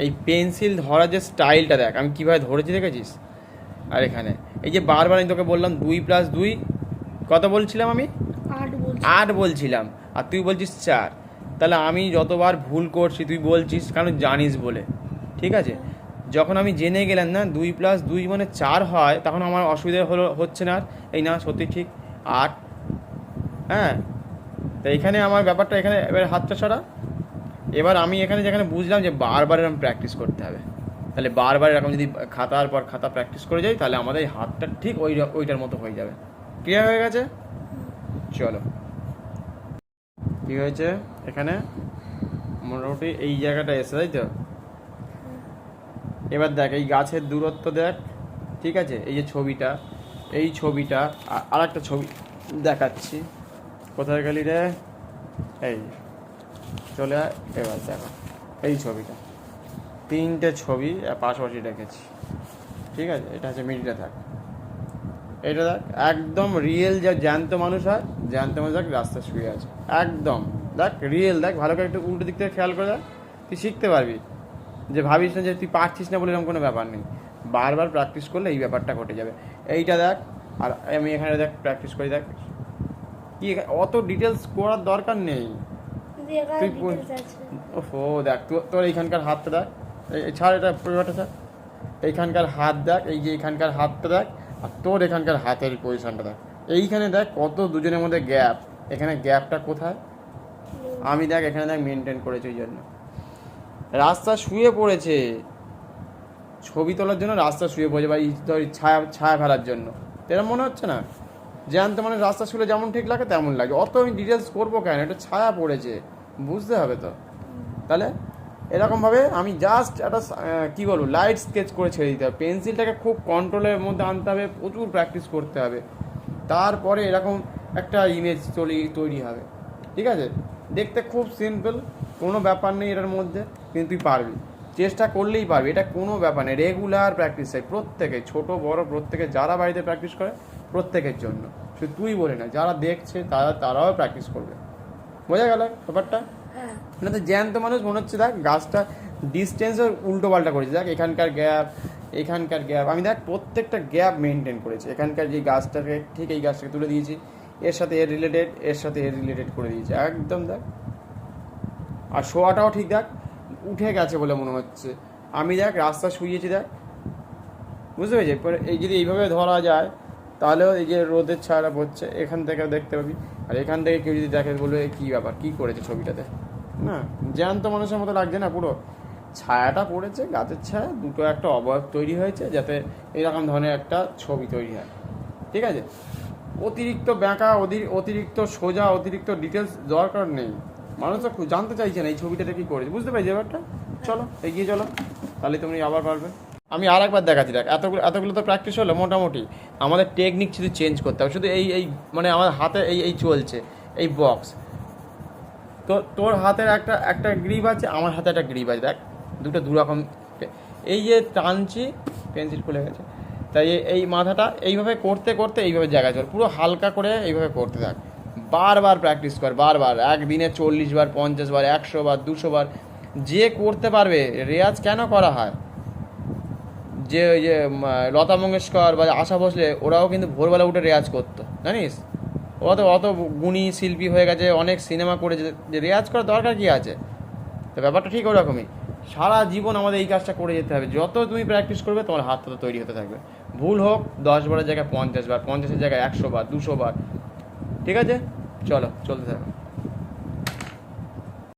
এই পেন্সিল ধরার যে স্টাইলটা দেখ, আমি কীভাবে ধরেছি দেখেছিস? আর এখানে এই যে বারবার আমি তোকে বললাম 2+2 কত বলছিলাম আমি? 8 বলছিলাম, আর তুই বলছিস 4। তাহলে আমি যতবার ভুল করছি তুই বলছিস কারণ জানিস বলে, ঠিক আছে? যখন আমি জেনে গেলাম না 2+2 মানে 4 হয়, তখন আমার অসুবিধা হচ্ছে না আর। এই না সত্যি ঠিক 8। হ্যাঁ, তো এখানে আমার ব্যাপারটা, এখানে এবার হাতটা সরা। এবার আমি এখানে যেখানে বুঝলাম যে বারবার এরকম প্র্যাকটিস করতে হবে, তাহলে বারবার এরকম যদি খাতার পর খাতা প্র্যাকটিস করে যাই, তাহলে আমাদের এই হাতটা ঠিক ওইটার মতো হয়ে যাবে। ক্লিয়ার হয়ে গেছে? চলো, কী হয়েছে এখানে মোটামুটি এই জায়গাটা এসে, তাই তো? এবার দেখ এই গাছের দূরত্ব দেখ, ঠিক আছে? এই যে ছবিটা, এই ছবিটা আর একটা ছবি দেখাচ্ছি। কোথায় গেলি রে? এই চলে আয়। এবার দেখো এই ছবিটা, 3টে ছবি পাশাপাশি রেখেছি, ঠিক আছে? এটা হচ্ছে মিডিলটা থাক, এটা দেখ একদম রিয়েল, যা জ্যান্ত মানুষ হয়, জ্যান্ত মানুষ দেখ রাস্তা শুয়ে আছে একদম, দেখ রিয়েল, দেখ ভালো করে একটু উল্টো দিক থেকে খেয়াল করে দেখ, তুই শিখতে পারবি। যে ভাবিস না যে তুই পারছিস না বলে এরকম কোনো ব্যাপার নেই, বারবার প্র্যাকটিস করলে এই ব্যাপারটা ঘটে যাবে। এইটা দেখ, আর আমি এখানে দেখ প্র্যাকটিস করি, দেখ কি অত ডিটেলস করার দরকার নেই। তুই ও দেখ তোর এইখানকার হাতটা দেখ, এই ছাড় এটা পরিবারটা স্যার, এইখানকার হাত দেখ, এই যে এইখানকার হাতটা দেখ, আর তোর এখানকার হাতের পজিশনটা দেখ, এইখানে দেখ কত দুজনের মধ্যে গ্যাপ। এখানে গ্যাপটা কোথায়? আমি দেখ এখানে দেখ মেনটেন করেছি, ওই জন্য রাস্তা শুয়ে পড়েছে, ছবি তোলার জন্য রাস্তা শুয়ে পড়েছে, বা ছায়া ছায়া ফেলার জন্য। এরকম মনে হচ্ছে না? জ্যান্ত মানে রাস্তা শুলে যেমন ঠিক লাগে তেমন লাগে। অত আমি ডিটেলস করবো কেন? এটা ছায়া পড়েছে, বুঝতে হবে তো। তাহলে এরকমভাবে আমি জাস্ট একটা কী বলবো, লাইট স্কেচ করে ছেড়ে দিতে হবে। পেন্সিলটাকে খুব কন্ট্রোলের মধ্যে আনতে হবে, প্রচুর প্র্যাকটিস করতে হবে, তারপরে এরকম একটা ইমেজ তৈরি হবে, ঠিক আছে? দেখতে খুব সিম্পল, কোনো ব্যাপার নেই এটার মধ্যে, কিন্তু তুই পারবি, চেষ্টা করলেই পারবি। এটা কোনো ব্যাপার নেই, রেগুলার প্র্যাকটিস চাই প্রত্যেকে, ছোট বড় প্রত্যেকে, যারা বাড়িতে প্র্যাকটিস করে প্রত্যেকের জন্য, শুধু তুই বলে না, যারা দেখছে তারাও প্র্যাকটিস করবে। বোঝা গেল ব্যাপারটা? না তো জ্যান্ত মানুষ মনে হচ্ছে, দেখ গাছটা ডিস্টেন্সের উল্টো পাল্টা করেছে, দেখ এখানকার গ্যাপ, এখানকার গ্যাপ, আমি দেখ প্রত্যেকটা গ্যাপ মেনটেন করেছি। এখানকার যে গাছটাকে, ঠিক এই গাছটাকে তুলে দিয়েছি, এর সাথে এর রিলেটেড, এর সাথে এর রিলেটেড করে দিয়েছি একদম, দেখ। আর শোয়াটাও ঠিক দেখ, উঠে গেছে বলে মনে হচ্ছে। আমি দেখ রাস্তা শুয়েছি, দেখ, বুঝতে পেরেছি? এই যদি এইভাবে ধরা যায়, তাহলেও এই যে রোদের ছায়াটা পড়ছে, এখান থেকে দেখতে পাবি। আর এখান থেকে কেউ যদি দেখে বলবে কী ব্যাপার, কী করেছে ছবিটাতে, না জ্যান্ত মানুষের মতো লাগছে না? পুরো ছায়াটা পড়েছে, গাছের ছায়া, দুটো একটা অবয়ব তৈরি হয়েছে, যাতে এরকম ধরনের একটা ছবি তৈরি হয়, ঠিক আছে? অতিরিক্ত ব্যাঁকা, অতিরিক্ত সোজা, অতিরিক্ত ডিটেলস দরকার নেই। মানুষ তো জানতে চাইছে না এই ছবিটাতে কী করেছে, বুঝতে পেরেছি ব্যাপারটা? চলো এগিয়ে চলো, তাহলে তুমি আবার পারবে। আমি আর একবার দেখাচ্ছি, দেখ এতগুলো তো প্র্যাকটিস হলো মোটামুটি। আমাদের টেকনিক শুধু চেঞ্জ করতে হবে, শুধু এই মানে আমার হাতে এই চলছে এই বক্স, তো তোর হাতের একটা গ্রিপ আছে, আমার হাতে একটা গ্রিপ আছে, দেখ দুটো দুরকম। এই যে টানছি, পেন্সিল খুলে গেছে, তাই এই মাথাটা এইভাবে করতে করতে এইভাবে জায়গা চল, পুরো হালকা করে এইভাবে করতে থাক, বারবার প্র্যাকটিস কর, বারবার, একদিনে 40 বার, 50 বার, 100 বার, 200 বার, যে করতে পারবে। রেয়াজ কেন করা হয়? যে ওই যে লতা মঙ্গেশকর বা আশা ভোসলে, ওরাও কিন্তু ভোরবেলা উঠে রেয়াজ করতো, জানিস? ওরা তো অত গুণী শিল্পী হয়ে গেছে, অনেক সিনেমা করেছে, যে রেয়াজ করার দরকার কী আছে? তো ব্যাপারটা ঠিক ওরকমই, সারা জীবন আমাদের এই কাজটা করে যেতে হবে। যত তুমি প্র্যাকটিস করবে, তোমার হাত তত তৈরি হতে থাকবে। ভুল হোক 10 বারের জায়গায় 50 বার, 50-এর জায়গায় 100 বার, 200 বার, ঠিক আছে? চলো চলতে থাকো।